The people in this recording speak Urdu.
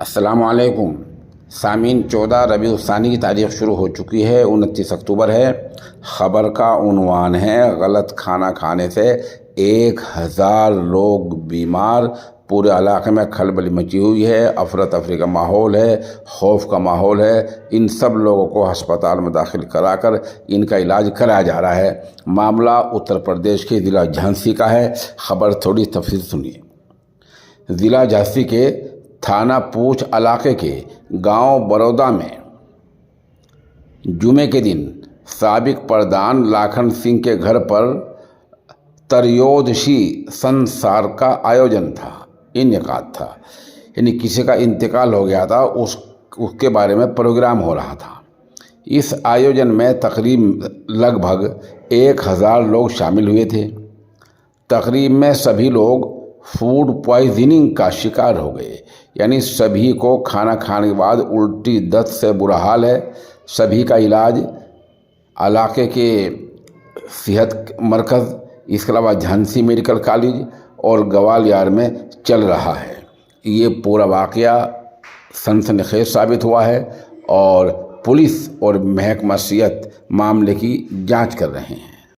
السلام علیکم سامعین، 14 ربیع الثانی کی تاریخ شروع ہو چکی ہے، 29 اکتوبر ہے۔ خبر کا عنوان ہے غلط کھانا کھانے سے 1000 لوگ بیمار، پورے علاقے میں کھلبلی مچی ہوئی ہے، افراتفری کا ماحول ہے، خوف کا ماحول ہے۔ ان سب لوگوں کو ہسپتال میں داخل کرا کر ان کا علاج کرایا جا رہا ہے۔ معاملہ اتر پردیش کے ضلع جھانسی کا ہے۔ خبر تھوڑی تفصیل سنیے۔ ضلع جھانسی کے تھانہ پوچھ علاقے کے گاؤں برودہ میں جمعے کے دن سابق پردھان لاکھن سنگھ کے گھر پر تریودشی سنسار کا انعقاد تھا، یعنی کسی کا انتقال ہو گیا تھا، اس کے بارے میں پروگرام ہو رہا تھا۔ اس آیوجن میں تقریب لگ بھگ 1000 لوگ شامل ہوئے تھے۔ تقریب میں سبھی لوگ فوڈ پوائزننگ کا شکار ہو گئے، یعنی سبھی کو کھانا کھانے کے بعد الٹی دست سے برا حال ہے۔ سبھی کا علاج علاقے کے صحت مرکز، اس کے علاوہ جھانسی میڈیکل کالج اور گوالیار میں چل رہا ہے۔ یہ پورا واقعہ سنسنی خیز ثابت ہوا ہے اور پولیس اور محکمہ صحت معاملے کی جانچ کر رہے ہیں۔